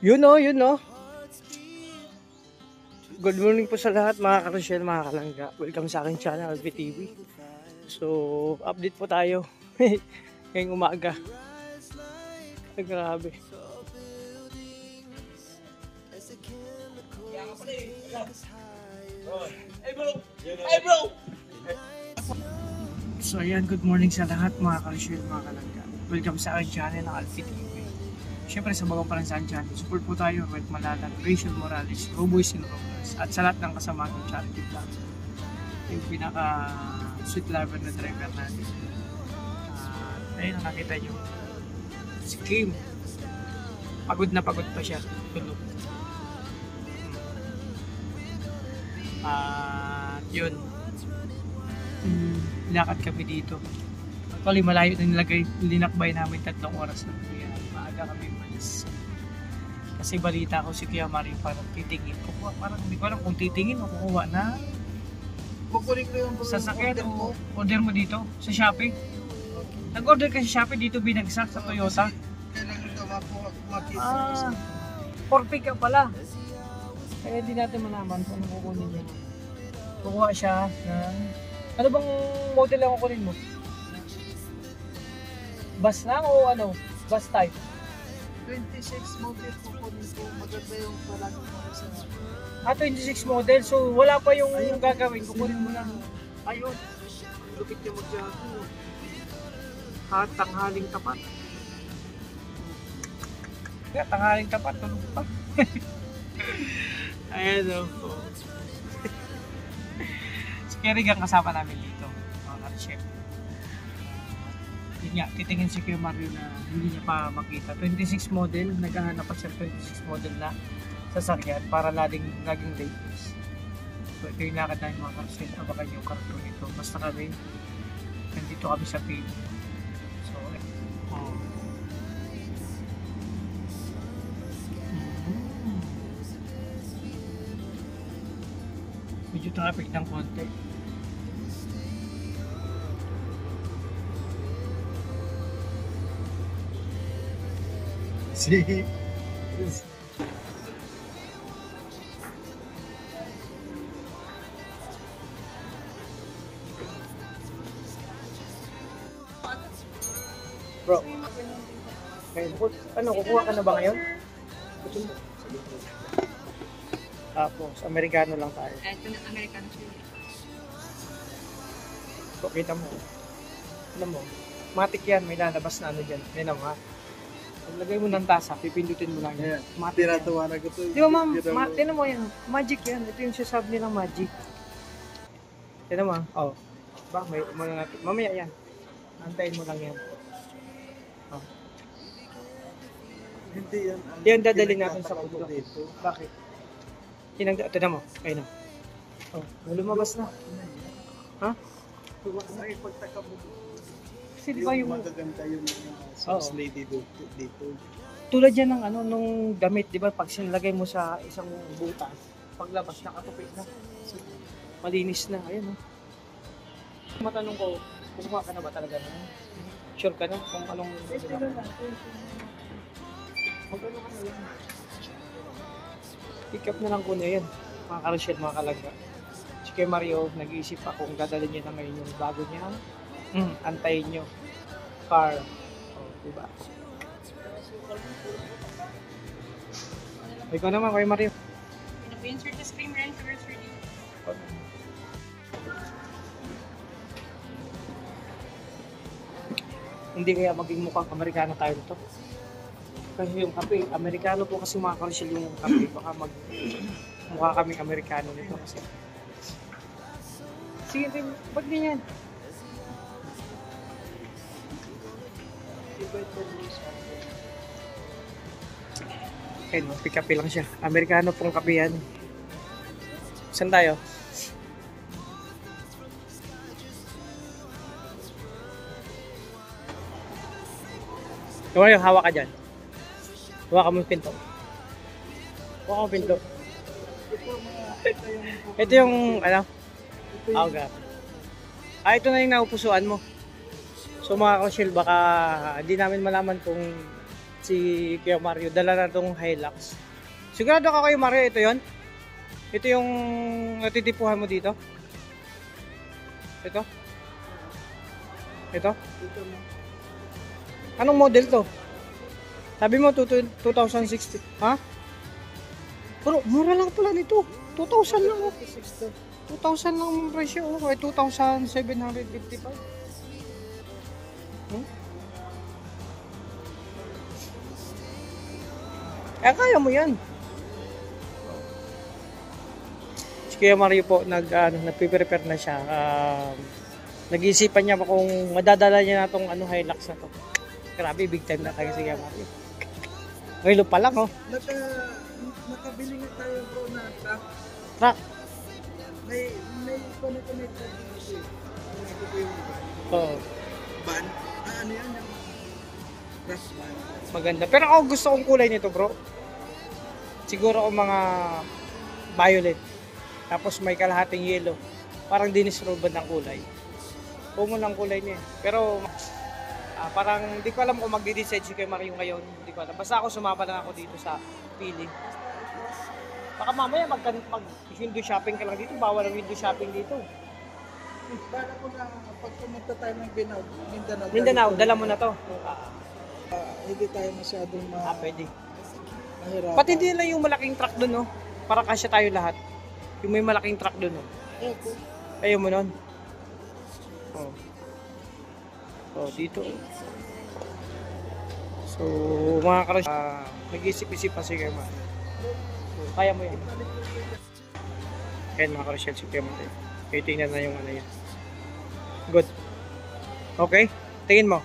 Yun o, yun o. Good morning po sa lahat mga karosyel, mga kalangga. Welcome sa aking channel, LVTV. So, update po tayo. Ngayong umaga. Ay, grabe. Hey bro! Hey bro! So ayan, good morning sa lahat mga karosyel, mga kalangga. Welcome sa aking channel ng LVTV. Siyempre sa bagong palansahan channel, support po tayo Mike Malalan, Rachel Morales, Roboy Sinrobles, at sa lahat ng kasama ng charity vlog. Yung pinaka sweet lover na driver natin. Ayun ang nakita nyo, si Kim. Pagod na pagod pa siya, tulog. Yun. Lakad kami dito. Actually malayo na linakbay namin 3 oras na. Kaya maaga kami malis. Kasi balita ko si Kuya Mario parang titingin. Parang hindi ko alam kung titingin o kukuha na. Kukunin ko yung sasakyan o order mo dito sa Shopee. Nag-order ka sa Shopee dito binagsak sa Toyota. Kailangan ito makita. Forfeit ka pala. Kaya hindi natin malaman kung ano kukunin niya. Kukuha siya ng... Ano bang model ang kukunin mo? Bus lang o ano? Bus type? 26 model kukunin ko. Maganda yung palagi ko sa... 26 model. So wala pa yung gagawin. Kukunin mo lang. Ayun. Lupit yung magjago. Tanghaling tapat. Kaya tanghaling tapat. Tulog pa. Ayan o. Si Kerry ang kasama namin dito. Mga ka-chef. Yun nga, titingin si Kuya Mario na hindi niya pa makita. 26 model. Naghahanap pa siya 26 model na sasakyan para laging latest. So ito yung lakad namin mga ka-chef. Abakan yung karton nito. Basta kami, nandito kami sa page. So, medyo traffic ng konti. Bro, ano, kukuha ka na ba ngayon? Tapos, Amerikano lang tayo. Ito na Amerikano siya. So, kita mo. Alam mo, matik yan. May lalabas na ano dyan. May naman. Paglagay mo ng tasa, pipindutin mo lang yan. Matik yan. Tinatawanan ko ito. Di ba ma'am, tinan mo yan. Magic yan. Ito yung sasabi nilang magic. Tinan mo. Oh. Ba, may umano natin. Mamaya yan. Antayin mo lang yan. Oh. Hindi yan. Yan dadalhin natin sa puto. Bakit? Tinan mo. Ayun na. Oh, lumabas na. Ha? Ay, pagtaka mo. Kasi di ba yung... Magaganda yung sauce lady dito. Tulad yan ng ano, nung damit, di ba? Pag sinilagay mo sa isang butas, paglabas, nakatupik na. Malinis na. Ayun, oh. Matanong ko, kumuha ka na ba talaga na? Sure ka na kung anong... Magkano ka na lang? Pick up na lang ko na yan. Mga karosyel, mga kalangga. Si Kuya Mario, nag-iisip pa kung dadalhin niya na ngayon yung bago niya. Antayin nyo. Car. Oh, diba? Ikaw naman, Kuya Mario. Pina-insert na screen renters ready. Hindi kaya maging mukhang Amerikano tayo nito. Kasi yung kape, Amerikano po kasi mga karosyel yung kape. Baka mukha kaming Amerikano nito kasi. Sige, ba't ganyan? Okay, no, pick up lang siya. Amerikano pong kape yan. Saan tayo? Kung yung hawak ka dyan. Hawak mo yung pinto. Hawak mo pinto. Ito yung, ano? Okay. Ito na yung naupusuan mo. So mga karosyel, baka hindi namin malaman kung si Kuya Mario. Dala na itong Hilux. Sigurado ka kayo Mario, ito yon? Ito yung natitipuhan mo dito? Ito? Ito? Dito na. Anong model to? Sabi mo 2060. Ha? Pero mura lang pala nito. 2,000 lang. 2,000 lang ang presyo. Okay, 2,755. Kaya mo yan. Si Kuya Mario po, nagpe-prepare na siya. Nag-iisipan niya pa kung madadala niya na itong Hilux na to. Grabe, big time na tayo si Kuya Mario. Ngayon pa lang, oh. Nakabili nga tayo bro na truck. Truck. May connect dito. Ito po yung van. Oo. Van? Ano yan? Yung truck van. Maganda. Pero ako gusto kong kulay nito, bro. Siguro ako mga violet. Tapos may kalahating yellow. Parang Dennis Rodman ng kulay. Common ang kulay niya. Pero parang hindi ko alam kung magdi-decide si Kuya Mario ngayon. Hindi ko alam. Basta ako sumama lang ako dito sa pili. Baka mamaya mag-window shopping ka lang dito. Bawal ang window shopping dito. Bala ko na pag pumunta tayo ng Mindanao. Mindanao, dala mo na to. Hindi tayo masyadong Pwede. mahirapan. Pati din lang yung malaking truck doon, no? Para kasya tayo lahat. Yung may malaking truck doon, no? Opo. Ayaw mo nun? Oh. Oh, dito. So, mga karos, nag-isip-isip pa si Kuya Mario. So, kaya mo yan. Ayan mga karos, si Kuya Mario. Okay, tingnan na yung yan. Good. Okay? Tingin mo.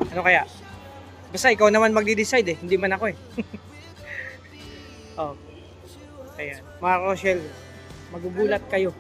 Ano kaya? Basta ikaw naman magdi-decide hindi man ako Oh. Ayan. Mga Rochelle, magugulat kayo.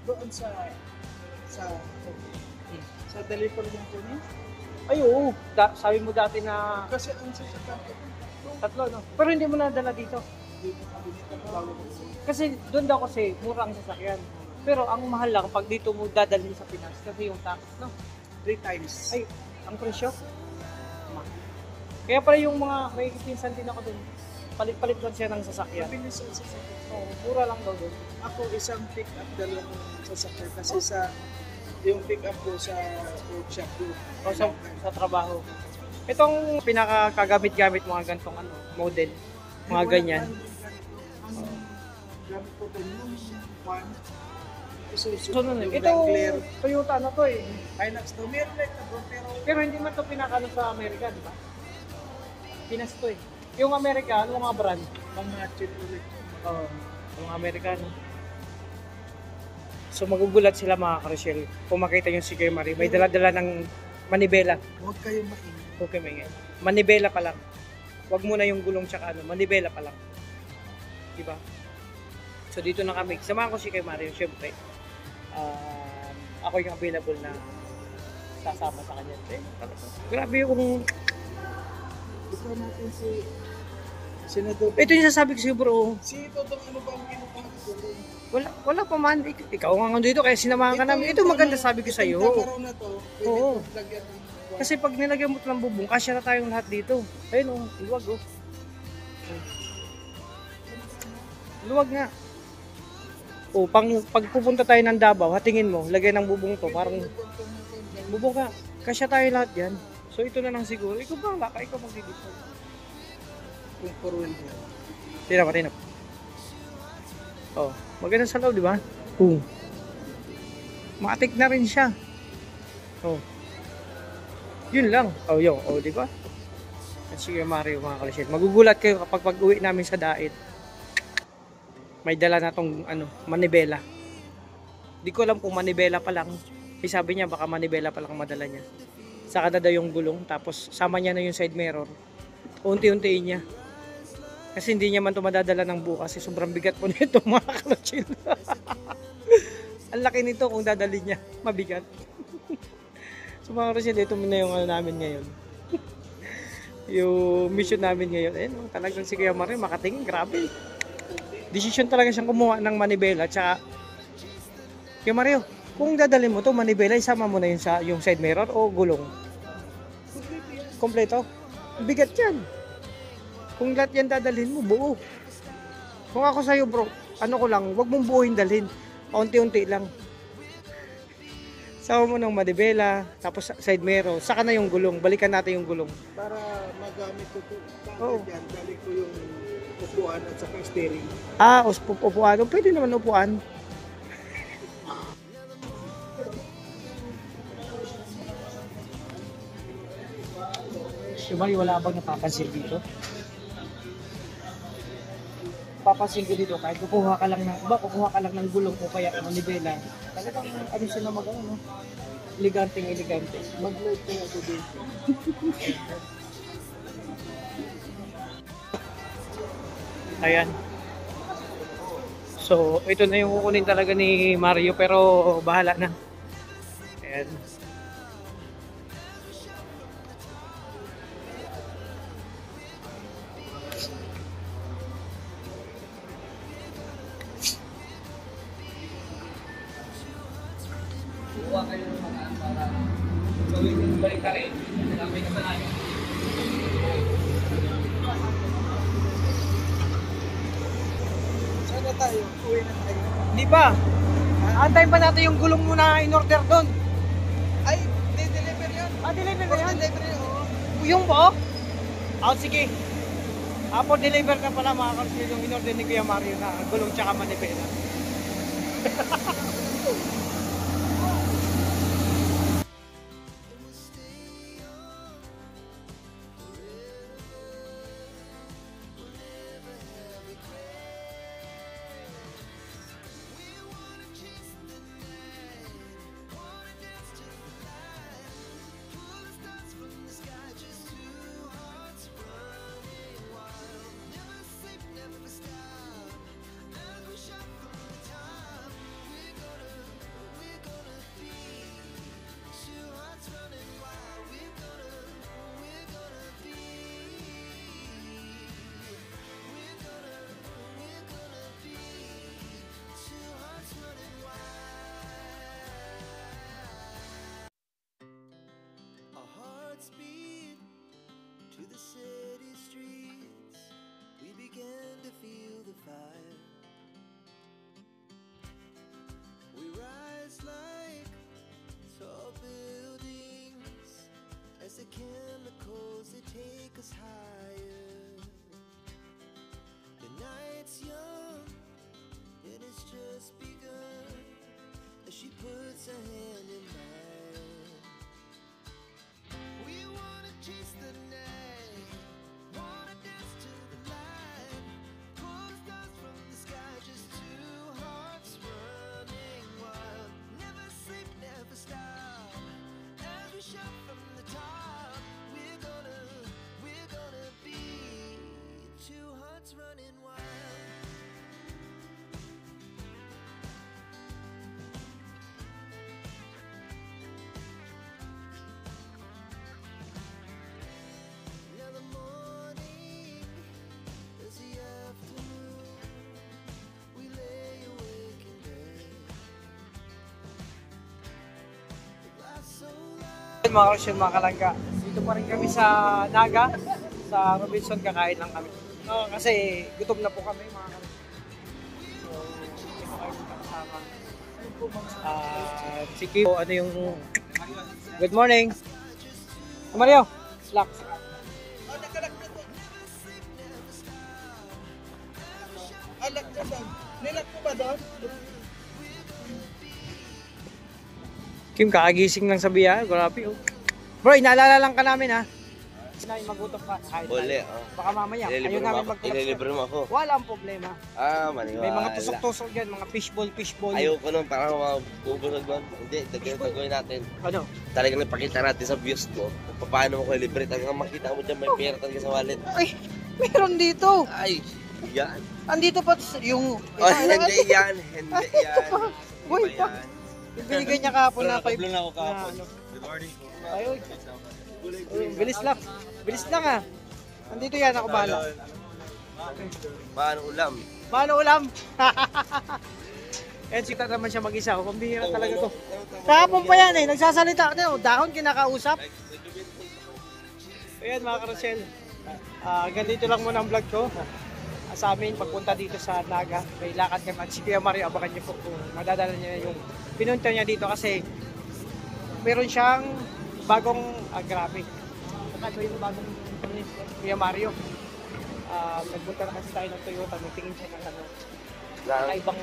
Doon sa delivery ng kunin. Ay, oo. Sabi mo dati na Kasi ang sasakyan ko, tatlo, no? Pero hindi mo nadala dito. dito kami dito bago ko. Kasi doon daw kasi mura ang sasakyan. Pero ang mahal lang pag dito mo dadalhin sa Pinas kasi yung tax, no? 3 times. Ay, ang presyo. Kaya pala yung mga may pinsan din ako doon. Palit-palit lang siya ng sasakyan. Mabilis ang sasakyan. Oo, mura lang daw doon. Ako isang pick up dalawang sasakyan kasi yung pick up ko sa workshop ko. O sa trabaho. Itong pinakakagamit-gamit mga gantong model. Mga ganyan. Ang gamit ko doon yung one. So, Yung ito, Wrangler. Toyota na to Hilux to. Meron like na bro, Pero hindi man to pinakano sa Amerika, di ba? Pinas to Yung Amerika, ano mga brand? mga chill ulit. Oo. Yung Amerikano. So magugulat sila mga Rochelle kung makita yung si Kuya Mario. May dala-dala ng manibela. Huwag kayong mainit. Okay, may manibela pa lang. Huwag muna yung gulong tsaka manibela pa lang. Diba? So dito na kami. Samahan ko si Kuya Mario, syempre. Ako yung available na sasama sa kanya. Grabe yung Gusto natin si Senador. ito yung sasabi ko sa'yo bro. Si Totong ano ba ang kinukuha ko? Wala pa man. Ikaw nga dito kaya sinamahan ka namin. Ito maganda sabi ko sa'yo. Itong kakaroon na to, pwede Oo. ko lagyan ng Kasi pag nilagyan mo ito ng bubong, kasya na tayong lahat dito. Ayun luwag Luwag nga. Pag pupunta tayo ng Davao, hatingin mo, lagyan ng bubong to. Parang bubong ka. Kasya tayo lahat yan. So ito na lang siguro. Ikaw bahala ka, ikaw magdidecide. kung for wheel yan. Tinap. Maganda sa loob, di ba? Matik na rin siya. Yun lang. Di ba? Sige Mario mga kalisyan. Magugulat kayo kapag pag-uwi namin sa Dait. May dala na tong manibela. Di ko alam kung manibela pa lang. Sabi niya baka manibela pa lang madala niya. Saka na daw yung gulong. Tapos sama niya na yung side mirror. Unti-untiin niya. Kasi hindi niya man ito madadala ng bukas. Kasi sobrang bigat po nito mga kalotsil. Ang laki nito kung dadali niya. Mabigat. So mga kalotsil, ito muna yung namin ngayon. Yung mission namin ngayon. Talagang si Kuya Mario makatingin. Grabe. Decision talaga siyang kumuha ng manibela. Tsaka, Kuya Mario, kung dadalhin mo to manibela, isama mo na yung side mirror o gulong? kompleto. Bigat yan. Kung lahat yan dadalhin mo, buo. Kung ako sa'yo bro, ano ko lang, wag mong buuin dalhin. Unti-unti lang. Sama mo ng manibela, tapos side mirror, saka na yung gulong. Balikan natin yung gulong. Para magamit ko po. Oo. Yan, galing ko yung upuan at saka yung steering. Upuan. Pwede naman upuan. Diba, wala bang napapansin dito? Papansin ko dito, kahit kukuha ka lang ng gulong o kaya manibela, talagang ano sila mag-ano, no? Elegante. Mag-load ko ako dito. Ayan. So, ito na yung kukunin talaga ni Mario, pero bahala na. Ayan. Kuha kayo ng mga para gawin yung balik ka rin. May kasalanan. Saan na tayo? Uwi na tayo. Di ba? Antayin pa natin yung gulong muna in-order doon. Ay, deliver yun. Deliver na yan? Deliver yun, oo. Yung po? Sige. For deliver na pala mga kalsil yung in-order ni Kuya Mario na gulong tsaka manibela. To the city streets, we began to feel the fire. We rise like tall buildings as the chemicals they take us higher. The night's young and it's just begun as she puts her hand in mine. We wanna chase the night, wanna dance to the light, pull the stars from the sky, just two hearts running wild. Never sleep, never stop, as we shout from the top. We're gonna be two hearts running wild. Now the morning is the afternoon. We lay awake in bed. The glass so loud. Mga kalsil, mga kalangga, dito pa rin kami sa Naga, sa Robinson, kakain lang kami. Kasi gutom na po kami mga kalangga. So, hindi po kayo kasama. Si Kiko, ano yung... Good morning! Mario! Slack! Oh, nakalak na to. Alak na doon. Nilak mo ba doon? Kim, kakagising lang sa biya. Grabe, oh. Bro, inaalala lang ka namin, ha? Sinabi magutom ka. Kahit Uli, tayo. oh. Baka mamaya, ayaw namin mag-transfer. Ililibre mo ako. Walang problema. Maniwala. May mga tusok-tusok dyan, mga fishball. Ayoko nun, parang mabubulog nun. Hindi, gagawin natin. Ano? Talagang ipakita natin sa views mo kung paano mo ko ilibre. Talagang makita mo dyan, may pera talaga sa wallet. Ay, meron dito. Ay, yan. Andito pa yung... Oh, hindi yan. Hindi yan. Boy, Iba pa. yan. Binigay niya kahapon na 5. Nakablo na ako kahapon. ano. Good morning. Ayun. Bilis lang. Bilis lang, ha. Andito yan, ako bahala. Paano ulam? Paano ulam? And sita naman siya mag-isa. Oh, pambihira talaga to. Kahapon pa yan eh. Nagsasalita. Ano, dahon kinakausap. Ayan mga ka-Rochelle, ganito lang muna ang vlog ko. Sa amin, pagpunta dito sa Naga, may lakad kami at si Kuya Mario, abangan niyo po kung madadala niya yung pinunta niya dito kasi meron siyang bagong grabe. Saka yung bagong Kuya Mario. Nagpunta na kasi tayo ng Toyota, may tingin siya ng ano. Ibang,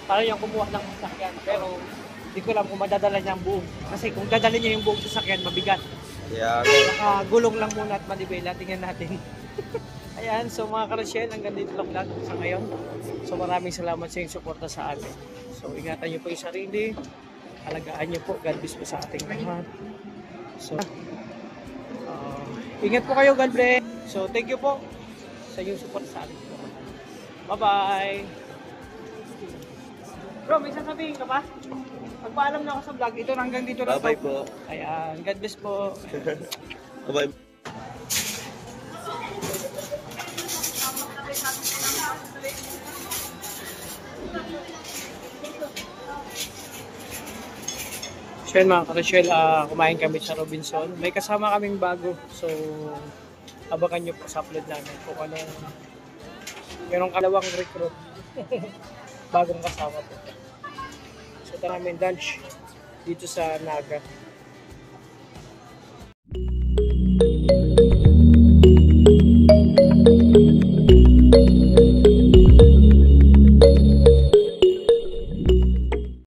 parang yung kumuha ng sasakyan, pero hindi ko alam kung madadala niya ang buong. Kasi kung dadala niya yung buong sasakyan, mabigat. Kaya, Nakagulong lang muna at manibela, tingnan natin. Ayan, so mga ka-Rochelle, hanggang dito lang lang sa ngayon. So maraming salamat sa inyong suporta sa atin. So ingatan niyo po yung sarili, alagaan niyo po, God bless po sa ating lahat. So, ingat po kayo, God bless. So thank you po sa inyong suporta sa atin. Bye-bye! Bro, may sasabihin ka pa? Magpaalam na ako sa vlog, ito hanggang dito lang. bye-bye po. Ayan, God bless po. Bye-bye. So yun mga ka-Rochelle, kumain kami sa Robinson. May kasama kaming bago. So, abangan nyo po sa upload namin kung ano. Merong kalawang recruit. Bagong kasama po. So, ito namin lunch dito sa Naga.